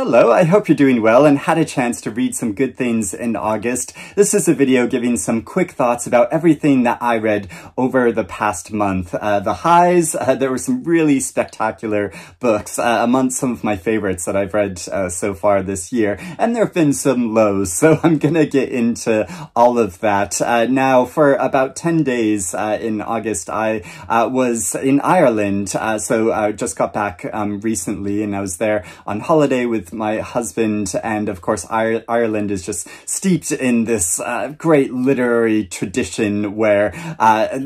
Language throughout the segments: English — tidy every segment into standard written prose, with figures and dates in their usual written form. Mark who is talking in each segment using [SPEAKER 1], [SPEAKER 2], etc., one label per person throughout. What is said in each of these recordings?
[SPEAKER 1] Hello, I hope you're doing well and had a chance to read some good things in August. This is a video giving some quick thoughts about everything that I read over the past month. The highs, there were some really spectacular books, among some of my favorites that I've read so far this year, and there have been some lows, so I'm gonna get into all of that. Now, for about 10 days in August, I was in Ireland, so I just got back recently, and I was there on holiday with my husband, and of course Ireland is just steeped in this great literary tradition where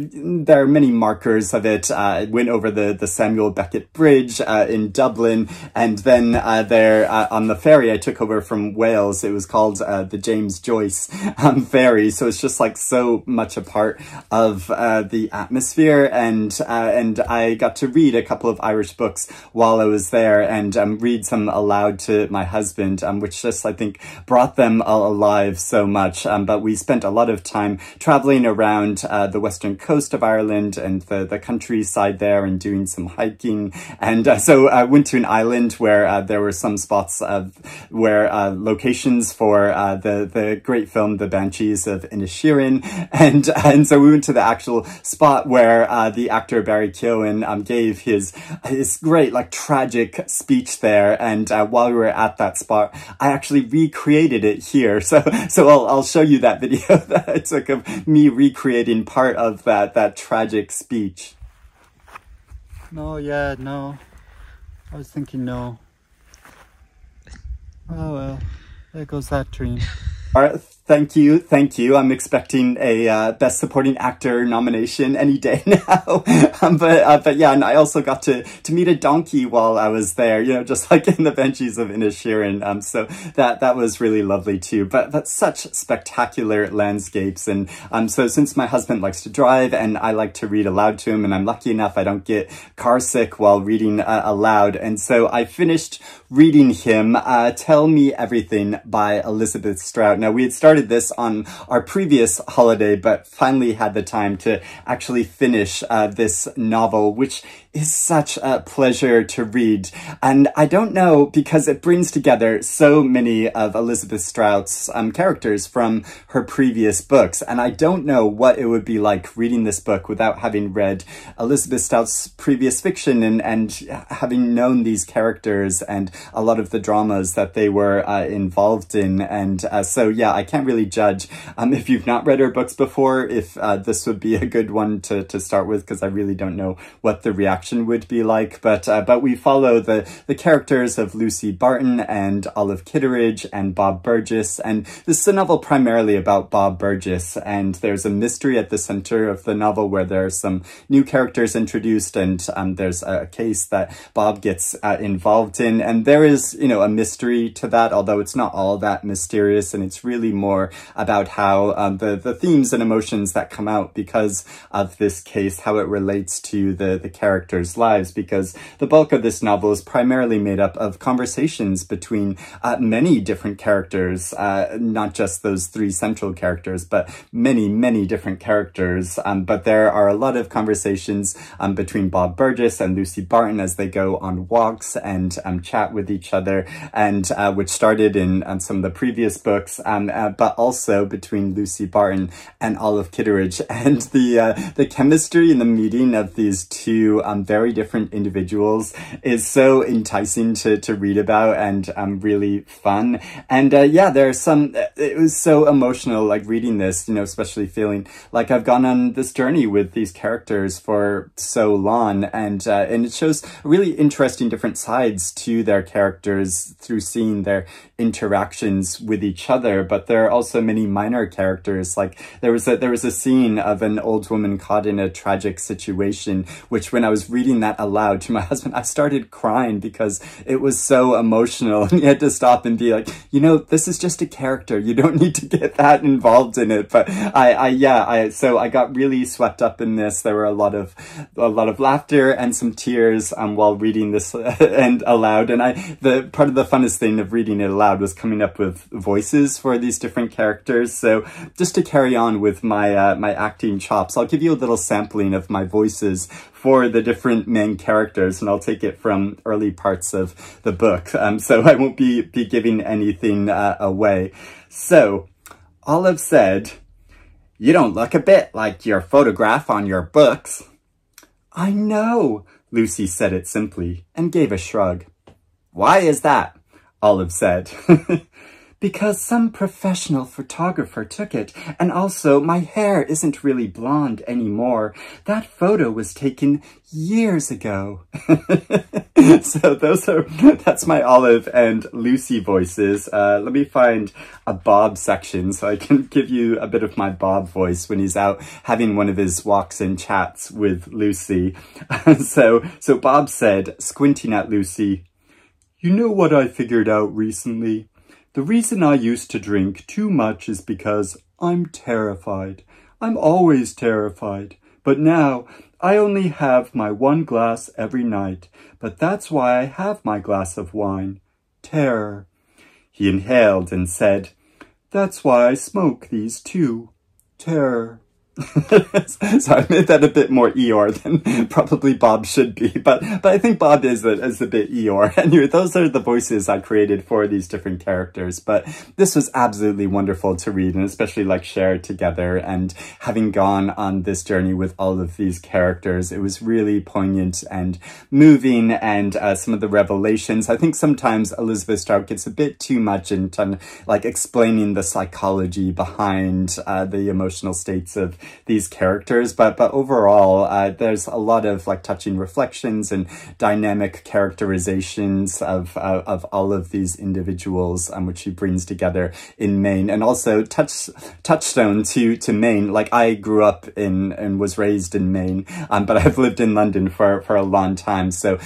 [SPEAKER 1] there are many markers of it. I went over the Samuel Beckett Bridge in Dublin, and then there on the ferry I took over from Wales, it was called the James Joyce ferry, so it's just like so much a part of the atmosphere, and I got to read a couple of Irish books while I was there, and read some aloud to my husband, which just, I think, brought them alive so much. But we spent a lot of time traveling around the western coast of Ireland and the countryside there and doing some hiking. And so I went to an island where there were some spots where locations for the great film, The Banshees of Inisherin. And so we went to the actual spot where the actor Barry Keoghan gave his great, like, tragic speech there. And while we were at that spot, I actually recreated it here. So I'll show you that video that I took of me recreating part of that tragic speech. No, yeah, no. I was thinking no. Oh well, there goes that dream. All right, thank you. I'm expecting a Best Supporting Actor nomination any day now. But yeah, and I also got to meet a donkey while I was there, you know, just like in the Banshees of Inisherin. So that was really lovely too. But such spectacular landscapes, and so since my husband likes to drive and I like to read aloud to him, and I'm lucky enough I don't get car sick while reading aloud, and so I finished reading him Tell Me Everything by Elizabeth Strout. Now, we had started this on our previous holiday, but finally had the time to actually finish this novel, which is such a pleasure to read. And I don't know, because it brings together so many of Elizabeth Strout's characters from her previous books. And I don't know what it would be like reading this book without having read Elizabeth Strout's previous fiction and having known these characters and a lot of the dramas that they were involved in. And so yeah, I can't really judge if you've not read her books before, if this would be a good one to start with, because I really don't know what the reaction would be like. But we follow the characters of Lucy Barton and Olive Kitteridge and Bob Burgess, and this is a novel primarily about Bob Burgess, and there's a mystery at the center of the novel where there are some new characters introduced, and there's a case that Bob gets involved in, and there is, you know, a mystery to that, although it's not all that mysterious, and it's really more about how the themes and emotions that come out because of this case, how it relates to the characters' lives, because the bulk of this novel is primarily made up of conversations between many different characters, not just those three central characters, but many different characters. But there are a lot of conversations between Bob Burgess and Lucy Barton as they go on walks and chat with each other, and which started in some of the previous books, but also between Lucy Barton and Olive Kitteridge, and the chemistry in the meeting of these two very different individuals is so enticing to read about, and really fun. And yeah, there are some, it was so emotional, like reading this, you know, especially feeling like I've gone on this journey with these characters for so long, and it shows really interesting different sides to their characters through seeing their interactions with each other. But there are also many minor characters, like there was a scene of an old woman caught in a tragic situation, which when I was reading that aloud to my husband, I started crying because it was so emotional, and he had to stop and be like, you know, this is just a character, you don't need to get that involved in it. But so I got really swept up in this. There were a lot of laughter and some tears while reading this and aloud, and the part of the funnest thing of reading it aloud was coming up with voices for these different different characters. So just to carry on with my my acting chops, I'll give you a little sampling of my voices for the different main characters, and I'll take it from early parts of the book. So I won't be giving anything away. So Olive said, "You don't look a bit like your photograph on your books." "I know," Lucy said it simply and gave a shrug. "Why is that?" Olive said. "Because some professional photographer took it, and also my hair isn't really blonde anymore. That photo was taken years ago." So that's my Olive and Lucy voices. Let me find a Bob section so I can give you a bit of my Bob voice when he's out having one of his walks and chats with Lucy. So Bob said, squinting at Lucy, "You know what I figured out recently? The reason I used to drink too much is because I'm terrified. I'm always terrified. But now I only have my one glass every night. But that's why I have my glass of wine. Terror." He inhaled and said, "That's why I smoke these too. Terror." So I made that a bit more Eeyore than probably Bob should be, but I think Bob is a bit Eeyore. Anyway, those are the voices I created for these different characters, but this was absolutely wonderful to read, and especially like share together, and having gone on this journey with all of these characters, it was really poignant and moving, and some of the revelations. I think sometimes Elizabeth Strout gets a bit too much into like explaining the psychology behind the emotional states of these characters, but overall there's a lot of like touching reflections and dynamic characterizations of all of these individuals, which she brings together in Maine, and also touchstone to Maine. Like I grew up in and was raised in Maine, but I've lived in London for a long time, so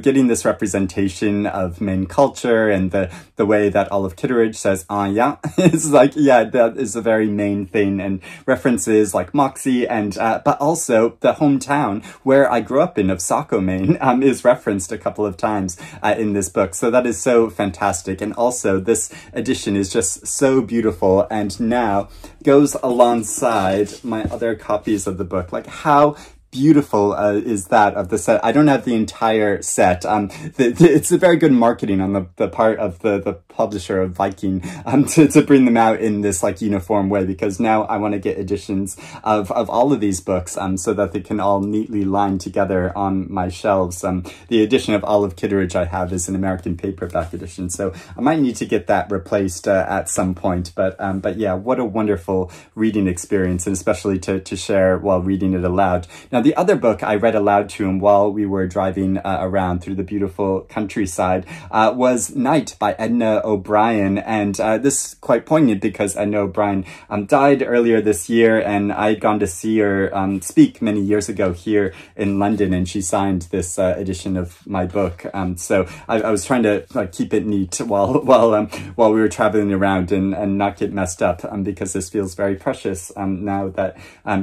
[SPEAKER 1] getting this representation of Maine culture and the way that Olive Kitteridge says yeah is like, yeah, that is a very Maine thing, and references like Moxie, and but also the hometown where I grew up in of Saco, Maine, is referenced a couple of times in this book. So that is so fantastic. And also this edition is just so beautiful, and now goes alongside my other copies of the book. Like how beautiful is that of the set. I don't have the entire set. It's a very good marketing on the part of the publisher of Viking to bring them out in this like uniform way, because now I want to get editions of all of these books so that they can all neatly line together on my shelves. The edition of Olive Kitteridge I have is an American paperback edition, so I might need to get that replaced at some point. But yeah, what a wonderful reading experience, and especially to share while reading it aloud. Now, the other book I read aloud to him while we were driving around through the beautiful countryside was Night by Edna O'Brien, and this is quite poignant because Edna O'Brien died earlier this year, and I had gone to see her speak many years ago here in London, and she signed this edition of my book. So I was trying to keep it neat while we were traveling around and not get messed up, because this feels very precious now that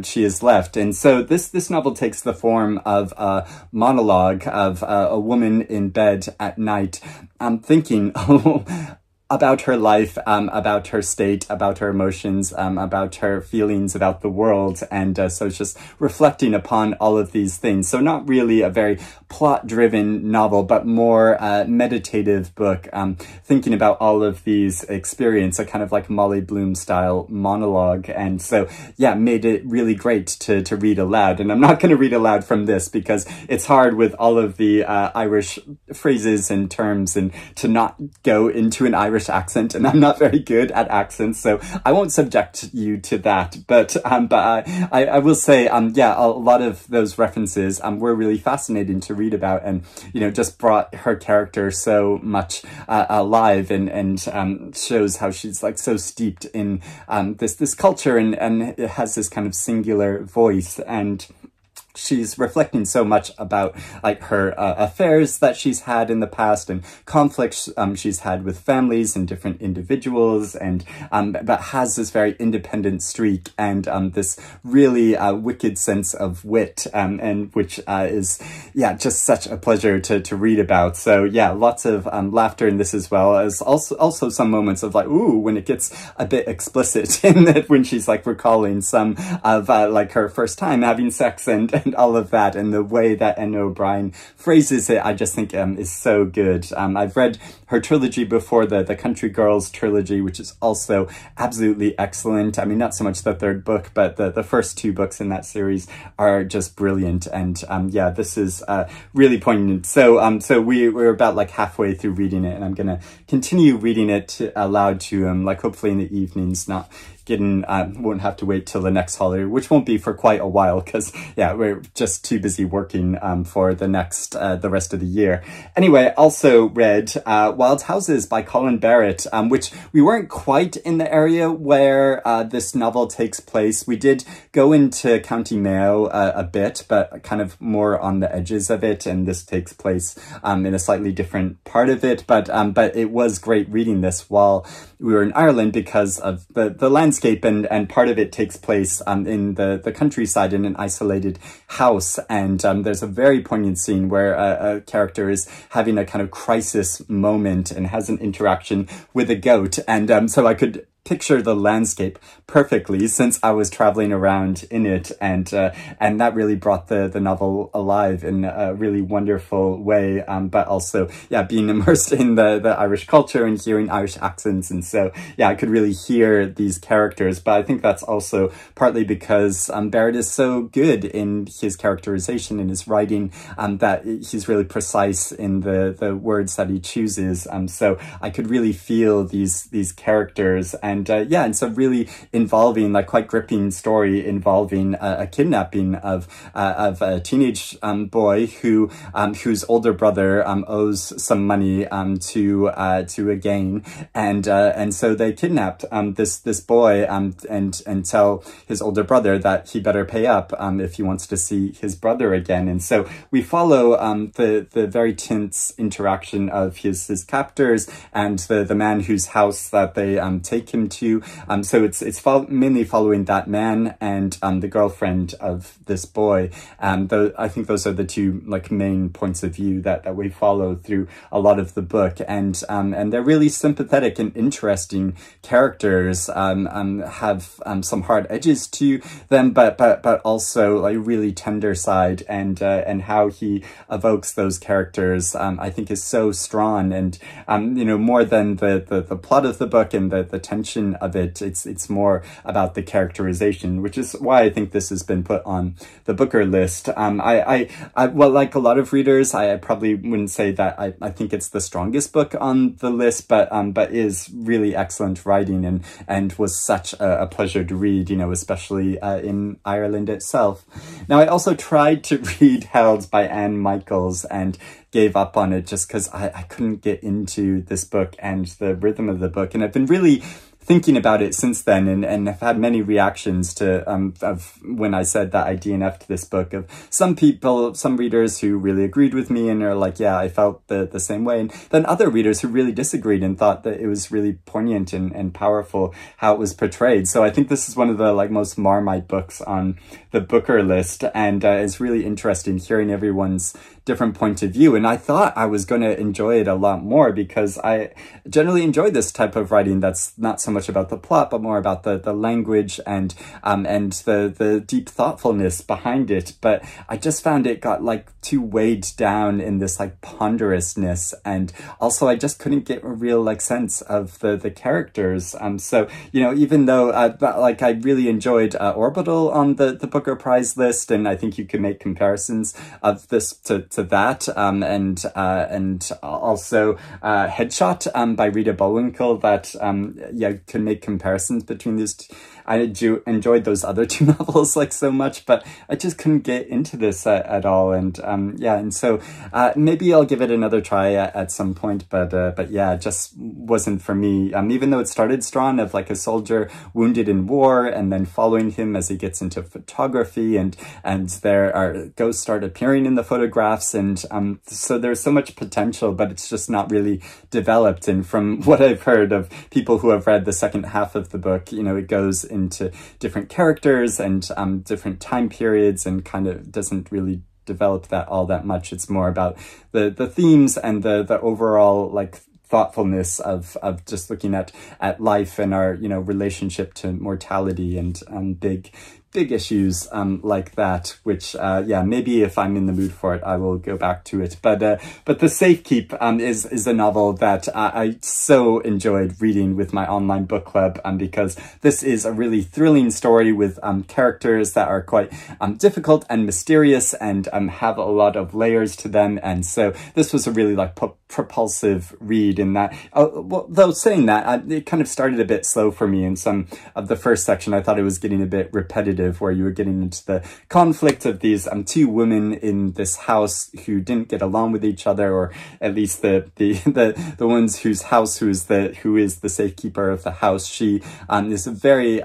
[SPEAKER 1] she has left. And so this novel takes the form of a monologue of a woman in bed at night thinking about her life, about her state, about her emotions, about her feelings about the world. And so it's just reflecting upon all of these things. So not really a very plot-driven novel, but more meditative book, thinking about all of these experiences, a kind of like Molly Bloom style monologue. And so, yeah, made it really great to read aloud. And I'm not going to read aloud from this because it's hard with all of the Irish phrases and terms, and to not go into an Irish accent, and I'm not very good at accents, so I won't subject you to that. But I will say, yeah, a lot of those references were really fascinating to read about, and just brought her character so much alive, and shows how she's like so steeped in this culture, and it has this kind of singular voice. And she's reflecting so much about like her affairs that she's had in the past and conflicts she's had with families and different individuals, and but has this very independent streak and this really wicked sense of wit, and which is just such a pleasure to read about. So lots of laughter in this, as well as also some moments of like, ooh, when it gets a bit explicit in that, when she's like recalling some of like her first time having sex and all of that, and the way that Edna O'Brien phrases it, I just think is so good. I've read her trilogy before, the Country Girls trilogy, which is also absolutely excellent. I mean, not so much the third book, but the first two books in that series are just brilliant. And this is really poignant. So we're about like halfway through reading it, and I'm gonna continue reading it aloud to like hopefully in the evenings, not won't have to wait till the next holiday, which won't be for quite a while, because we're just too busy working for the rest of the year. Anyway, also read Wild Houses by Colin Barrett, which we weren't quite in the area where this novel takes place. We did go into County Mayo a bit, but kind of more on the edges of it, and this takes place in a slightly different part of it. But it was great reading this while we were in Ireland, because of the landscape, and part of it takes place in the countryside in an isolated house, and there's a very poignant scene where a character is having a kind of crisis moment and has an interaction with a goat, and so I could picture the landscape perfectly since I was traveling around in it, and that really brought the novel alive in a really wonderful way, but also being immersed in the Irish culture and hearing Irish accents, and so I could really hear these characters. But I think that's also partly because Barrett is so good in his characterization and his writing, that he's really precise in the words that he chooses, so I could really feel these characters. And so really involving, like, quite gripping story involving a kidnapping of a teenage boy whose older brother owes some money to a gang, and so they kidnapped this boy and tell his older brother that he better pay up if he wants to see his brother again. And so we follow the very tense interaction of his captors and the man whose house that they take him to. So it's mainly following that man and the girlfriend of this boy. I think those are the two like main points of view that we follow through a lot of the book, and they're really sympathetic and interesting characters. Have some hard edges to them, but also like really tender side, and how he evokes those characters I think is so strong, and more than the plot of the book and the tension of it, it's more about the characterization, which is why I think this has been put on the Booker list. Well, like a lot of readers, I probably wouldn't say that I think it's the strongest book on the list, but is really excellent writing, and was such a pleasure to read, especially in Ireland itself. Now, I also tried to read Held by Anne Michaels and gave up on it just because I couldn't get into this book and the rhythm of the book, and I've been really thinking about it since then, and I've had many reactions to of when I said that I DNF'd this book, of some readers who really agreed with me and are like, yeah, I felt the same way, and then other readers who really disagreed and thought that it was really poignant and powerful how it was portrayed. So I think this is one of the most Marmite books on the Booker list, and it's really interesting hearing everyone's different point of view. And I thought I was going to enjoy it a lot more, because I generally enjoy this type of writing that's not so much about the plot, but more about the language and the deep thoughtfulness behind it. But I just found it got too weighed down in this ponderousness, and also I just couldn't get a real sense of the characters. So even though I really enjoyed Orbital on the Booker Prize list, and I think you could make comparisons of this to that, and also Headshot by Rita Bullwinkle, that can make comparisons between these enjoyed those other two novels like so much, but I just couldn't get into this at all. And yeah, and so maybe I'll give it another try at some point, but yeah, it just wasn't for me. Even though it started strong, of like a soldier wounded in war, and then following him as he gets into photography, and there are ghosts start appearing in the photographs, and so there's so much potential, but it's just not really developed. And from what I've heard of people who have read the second half of the book, you know, it goes into different characters and different time periods, and kind of doesn't really develop that all that much. It's more about the themes and the overall like thoughtfulness of just looking at life and our, you know, relationship to mortality, and big issues like that, which yeah, maybe if I'm in the mood for it, I will go back to it. But the Safekeep is a novel that I so enjoyed reading with my online book club, because this is a really thrilling story with characters that are quite difficult and mysterious, and have a lot of layers to them. And so this was a really like propulsive read in that. Well, though saying that, it kind of started a bit slow for me in some of the first section. I thought it was getting a bit repetitive, where you were getting into the conflict of these two women in this house who didn't get along with each other, or at least the ones whose house who is the safekeeper of the house. She is a very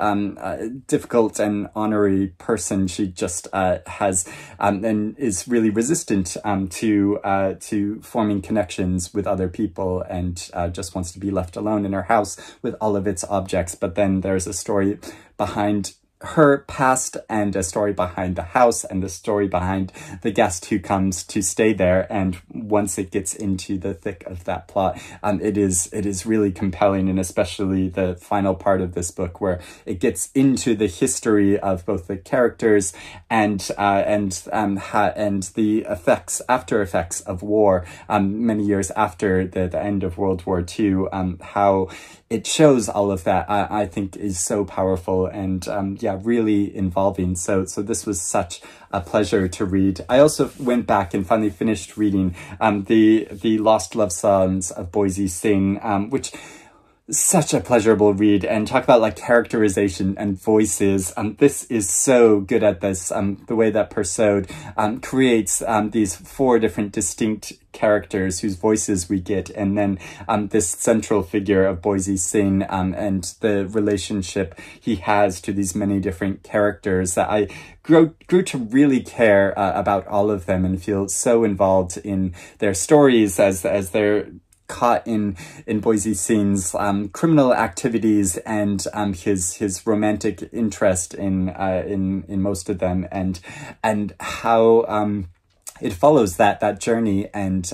[SPEAKER 1] difficult and honorary person. She just has and is really resistant to forming connections with other people, and just wants to be left alone in her house with all of its objects. But then there's a story behind her past, and a story behind the house, and a story behind the guest who comes to stay there. And once it gets into the thick of that plot, it is really compelling, and especially the final part of this book, where it gets into the history of both the characters and the after effects of war, many years after the end of World War II. How it shows all of that, I think, is so powerful, and yeah, really involving. So this was such a pleasure to read. I also went back and finally finished reading the Lost Love Songs of Boysie Singh, which such a pleasurable read, and talk about like characterization and voices. This is so good at this. The way that Persaud creates these 4 different distinct characters whose voices we get, and then this central figure of Boysie Singh, and the relationship he has to these many different characters, that I grew to really care about all of them, and feel so involved in their stories as they're caught in Boysie Singh's criminal activities, and his romantic interest in most of them, and how it follows that journey, and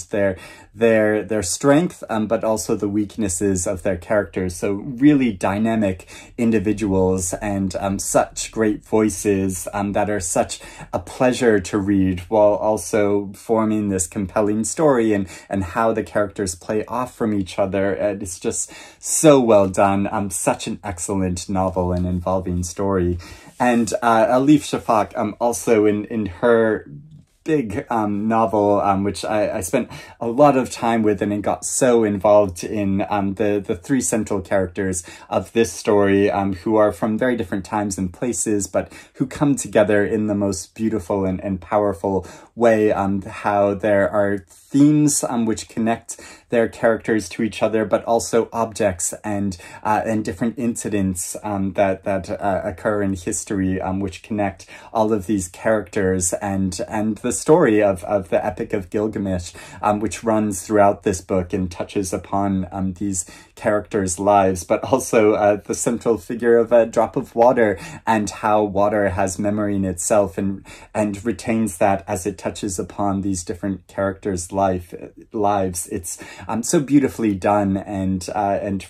[SPEAKER 1] their strength, but also the weaknesses of their characters. So really dynamic individuals, and such great voices that are such a pleasure to read, while also forming this compelling story, and how the characters play off from each other. And it's just so well done. Such an excellent novel and involving story. And Elif Shafak, also in her big novel, which I spent a lot of time with, and got so involved in the 3 central characters of this story, who are from very different times and places, but who come together in the most beautiful and powerful way. How there are themes which connect their characters to each other, but also objects and different incidents that occur in history, which connect all of these characters, and the story of the Epic of Gilgamesh, which runs throughout this book and touches upon these characters' lives, but also the central figure of a drop of water, and how water has memory in itself, and retains that as it touches upon these different characters' lives. It's so beautifully done, and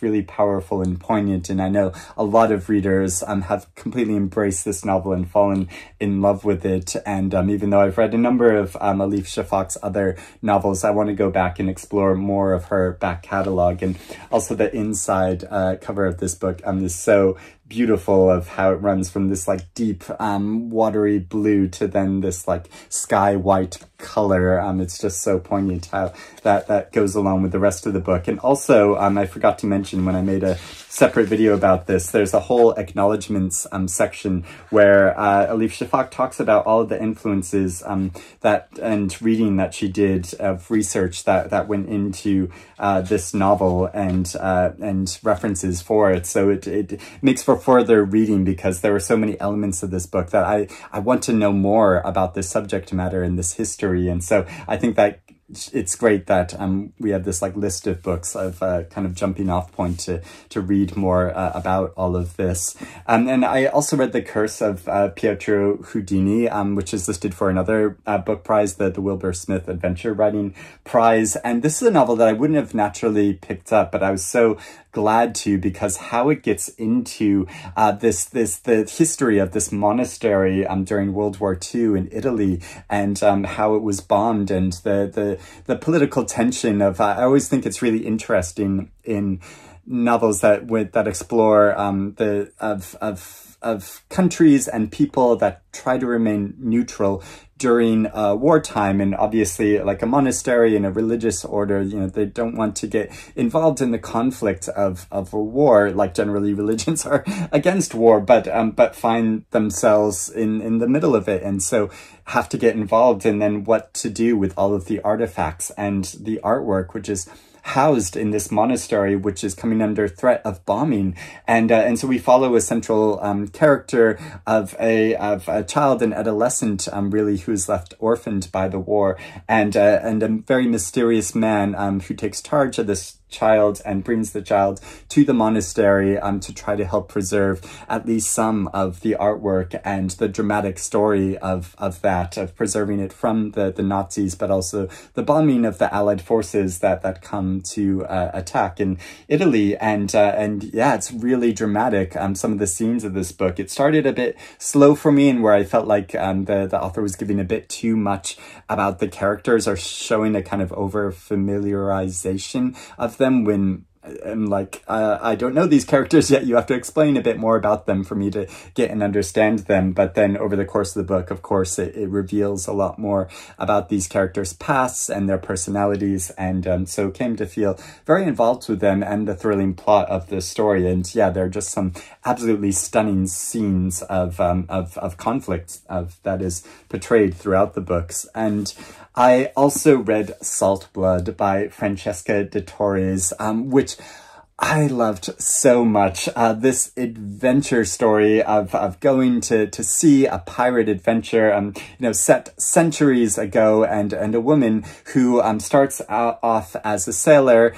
[SPEAKER 1] really powerful and poignant. And I know a lot of readers have completely embraced this novel and fallen in love with it. And even though I've read a number of Elif Shafak's other novels, I want to go back and explore more of her back catalog. And also the inside cover of this book is so beautiful, of how it runs from this like deep watery blue to then this like sky white color. It's just so poignant how that goes along with the rest of the book. And also I forgot to mention when I made a separate video about this. There's a whole acknowledgements section where Elif Shafak talks about all of the influences and reading that she did of research that went into this novel and references for it. So it makes for further reading, because there were so many elements of this book that I want to know more about this subject matter and this history. And so I think that it's great that we have this like list of books of kind of jumping off point to read more about all of this. And I also read The Curse of Pietro Houdini, which is listed for another book prize, the Wilbur Smith Adventure Writing Prize. And this is a novel that I wouldn't have naturally picked up, but I was so glad to, because how it gets into the history of this monastery during World War II in Italy, and how it was bombed, and the political tension of I always think it's really interesting in novels that explore of countries and people that try to remain neutral during wartime. And obviously, like a monastery and a religious order, you know, they don't want to get involved in the conflict of a war. Like generally religions are against war, but find themselves in the middle of it, and so have to get involved. And then what to do with all of the artifacts and the artwork, which is housed in this monastery, which is coming under threat of bombing. And so we follow a central character of a child, an adolescent, really, who's left orphaned by the war, and a very mysterious man who takes charge of this child and brings the child to the monastery to try to help preserve at least some of the artwork and the dramatic story of preserving it from the Nazis, but also the bombing of the Allied forces that come to attack in Italy. And yeah, it's really dramatic. Some of the scenes of this book, it started a bit slow for me, and where I felt like the author was giving a bit too much about the characters, or showing a kind of over familiarization of them, when I'm like, I don't know these characters yet. You have to explain a bit more about them for me to get and understand them. But then over the course of the book, of course, it reveals a lot more about these characters' pasts and their personalities. And so came to feel very involved with them and the thrilling plot of the story. And yeah, there are just some absolutely stunning scenes of conflict that is portrayed throughout the books. And I also read Saltblood by Francesca de Torres, which I loved so much. This adventure story of going to see a pirate adventure, set centuries ago, and a woman who starts off as a sailor,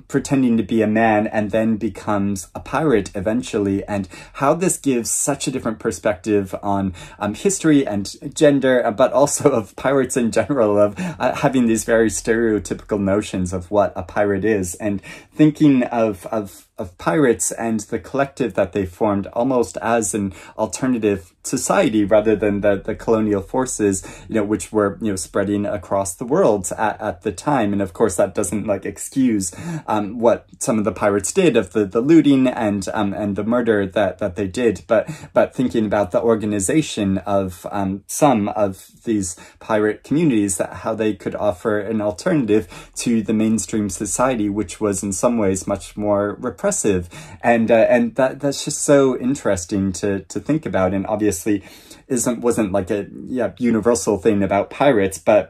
[SPEAKER 1] pretending to be a man, and then becomes a pirate eventually, and how this gives such a different perspective on history and gender, but also of pirates in general, of having these very stereotypical notions of what a pirate is, and thinking of pirates and the collective that they formed almost as an alternative society, rather than the colonial forces, which were, spreading across the world at the time. And of course, that doesn't excuse what some of the pirates did of the looting and the murder that they did, but thinking about the organization of some of these pirate communities, how they could offer an alternative to the mainstream society, which was in some ways much more repressive. And that's just so interesting to think about. And obviously wasn't like a universal thing about pirates, but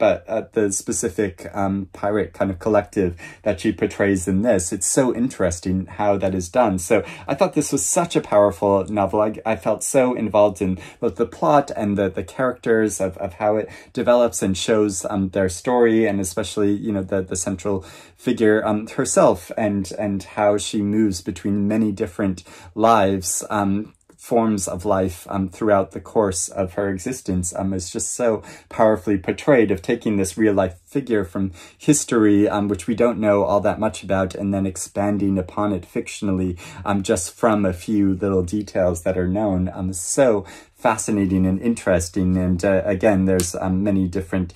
[SPEAKER 1] the specific pirate kind of collective that she portrays in this, it's so interesting how that is done. So I thought this was such a powerful novel. I felt so involved in both the plot and the characters of how it develops and shows their story, and especially the central figure herself, and how she moves between many different lives, forms of life throughout the course of her existence. Is just so powerfully portrayed, of taking this real life figure from history, which we don't know all that much about, and then expanding upon it fictionally, just from a few little details that are known. So fascinating and interesting. And again, there's many different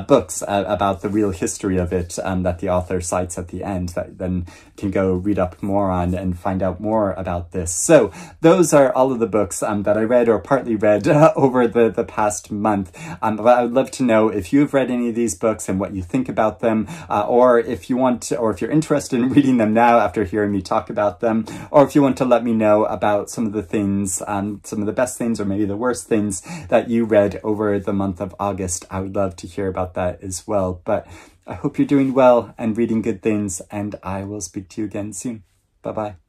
[SPEAKER 1] books about the real history of it that the author cites at the end that then can go read up more on and find out more about this. So those are all of the books that I read or partly read over the past month. But I would love to know if you've read any of these books and what you think about them, or if you want to, or if you're interested in reading them now after hearing me talk about them, or if you want to let me know about some of the things, some of the best things or maybe the worst things that you read over the month of August. I would love to hear about that as well. But I hope you're doing well and reading good things, and I will speak to you again soon. Bye-bye.